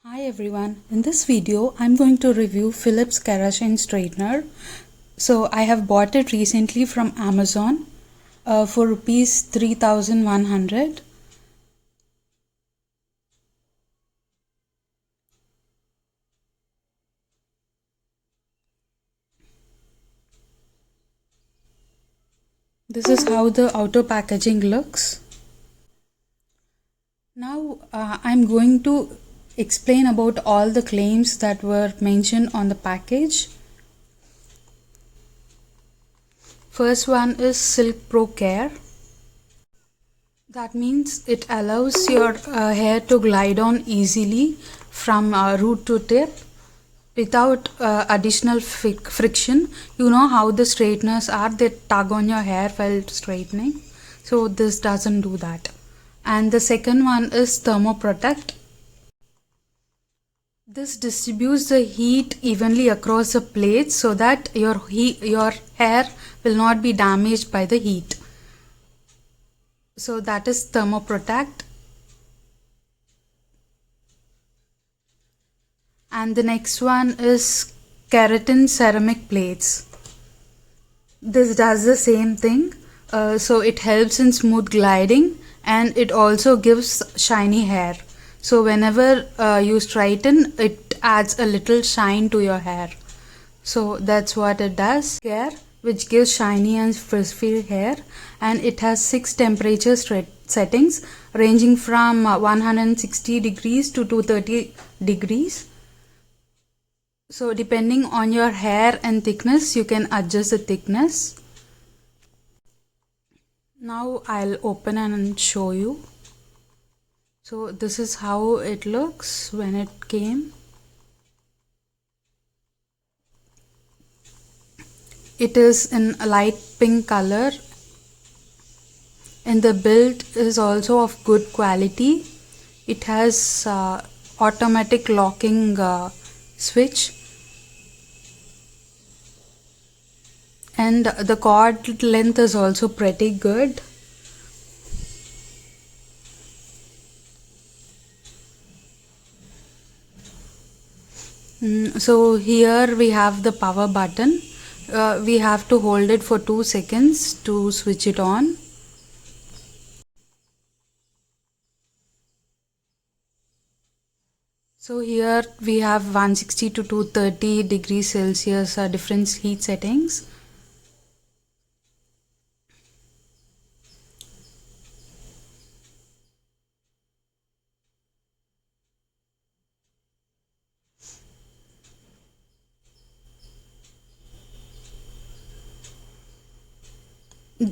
Hi everyone, in this video I'm going to review Philips Kerashine straightener. So I have bought it recently from Amazon for rupees 3100. This is how the outer packaging looks. Now I'm going to explain about all the claims that were mentioned on the package. First one is Silk Pro Care. That means it allows your hair to glide on easily from root to tip without additional friction. You know how the straighteners are, they tug on your hair while straightening. So this doesn't do that. And the second one is Thermoprotect. This distributes the heat evenly across the plates so that your hair will not be damaged by the heat. So that is Thermoprotect. And the next one is Keratin ceramic plates. This does the same thing. So it helps in smooth gliding and it also gives shiny hair. So whenever you straighten, it adds a little shine to your hair. So that's what it does. Care, which gives shiny and frizzy hair, and it has 6 temperature settings ranging from 160 degrees to 230 degrees. So depending on your hair and thickness, you can adjust the thickness. Now I'll open and show you. So this is how it looks when it came. It is in a light pink color and the build is also of good quality. It has automatic locking switch, and the cord length is also pretty good. So here we have the power button. We have to hold it for 2 seconds to switch it on. So here we have 160 to 230 degrees Celsius different heat settings.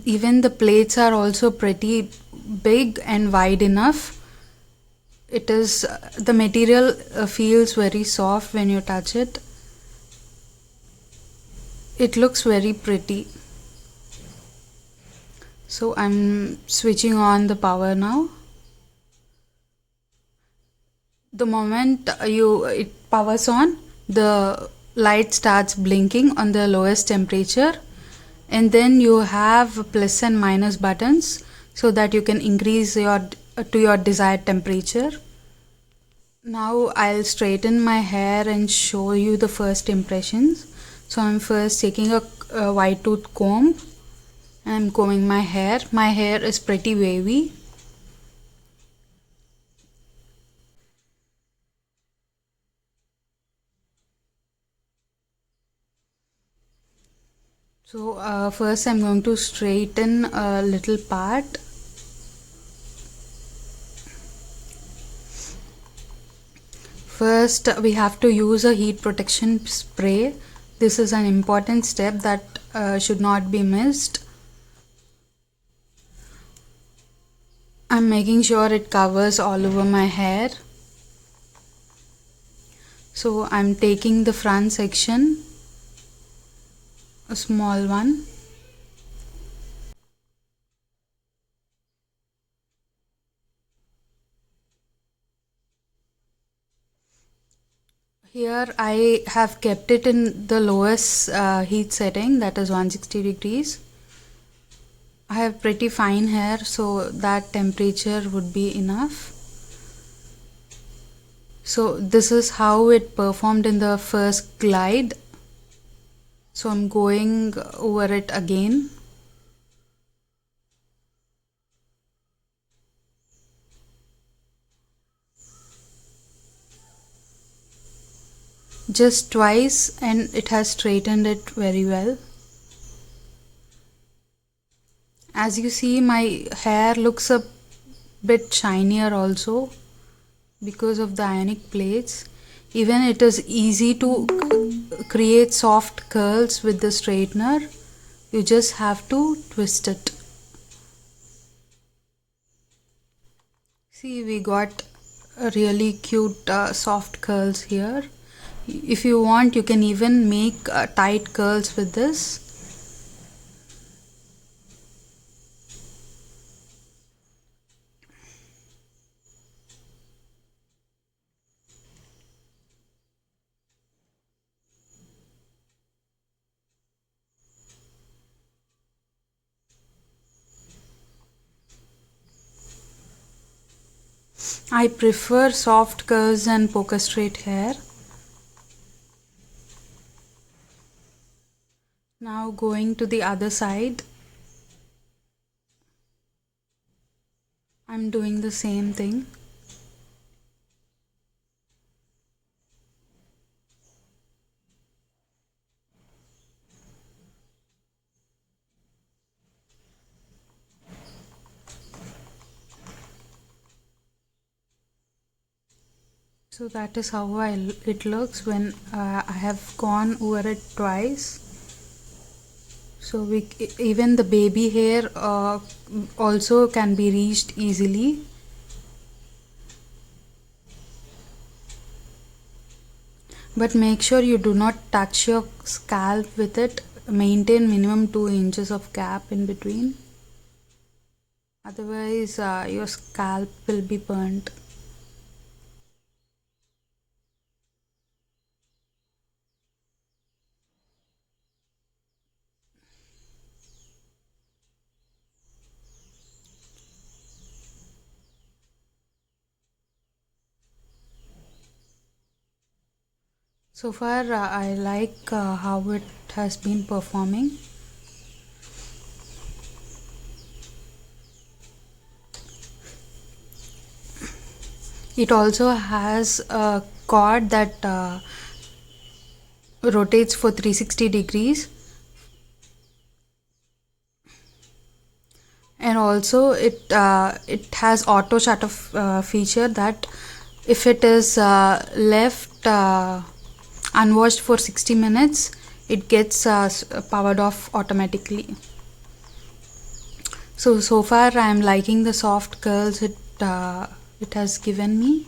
Even the plates are also pretty big and wide enough. It is the material feels very soft when you touch it. It looks very pretty. So I'm switching on the power now. The moment it powers on, the light starts blinking on the lowest temperature, and then you have plus and minus buttons so that you can increase your to your desired temperature. Now I'll straighten my hair and show you the first impressions. So I'm first taking a wide tooth comb and I'm combing my hair. My hair is pretty wavy. So first I'm going to straighten a little part. First we have to use a heat protection spray. This is an important step that should not be missed. I'm making sure it covers all over my hair. So I'm taking the front section, a small one. Here I have kept it in the lowest heat setting, that is 160 degrees. I have pretty fine hair, so that temperature would be enough. So this is how it performed in the first glide. So I'm going over it again. Just twice and it has straightened it very well. As you see, my hair looks a bit shinier also because of the ionic plates. Even it is easy to create soft curls with the straightener. You just have to twist it. See, we got a really cute soft curls here. If you want, you can even make tight curls with this. I prefer soft curls and poker straight hair. Now going to the other side. I'm doing the same thing. So that is how it looks when I have gone over it twice. So even the baby hair also can be reached easily. But make sure you do not touch your scalp with it. Maintain minimum 2 inches of gap in between. Otherwise your scalp will be burnt. So far I like how it has been performing. It also has a cord that rotates for 360 degrees, and also it has auto shut off feature that if it is left unwashed for 60 minutes, it gets powered off automatically. So far I am liking the soft curls it has given me.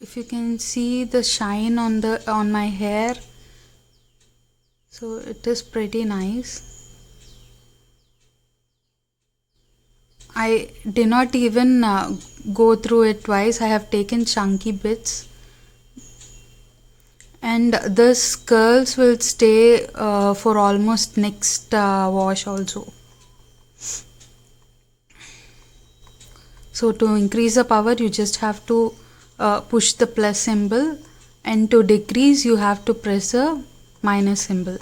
If you can see the shine on my hair, so it is pretty nice. I did not even go through it twice. I have taken chunky bits, and this curls will stay for almost next wash also. So to increase the power, you just have to push the plus symbol, and to decrease you have to press the minus symbol,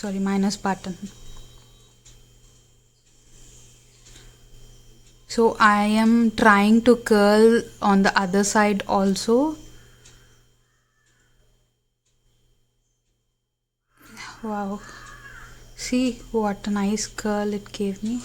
minus button. So I am trying to curl on the other side also. Wow, see what a nice curl it gave me.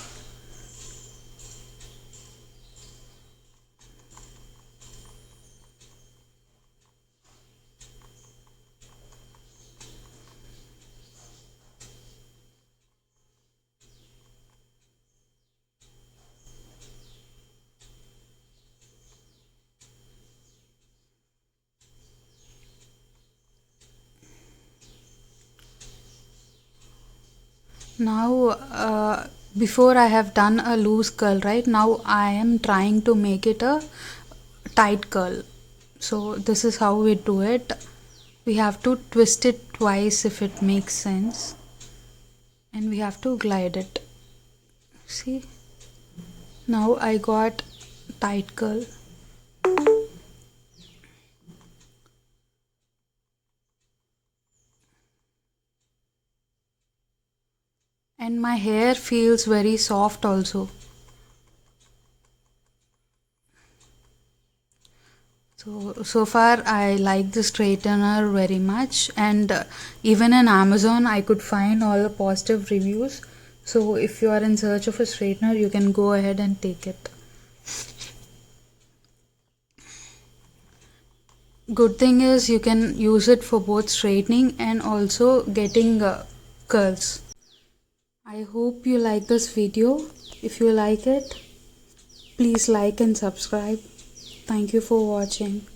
Now before I have done a loose curl, right? Now I am trying to make it a tight curl. So this is how we do it. We have to twist it twice if it makes sense, and we have to glide it. See, now I got tight curl. And my hair feels very soft also. So far I like the straightener very much, and even in Amazon I could find all the positive reviews. So if you are in search of a straightener, you can go ahead and take it. Good thing is you can use it for both straightening and also getting curls. I hope you like this video. If you like it, please like and subscribe. Thank you for watching.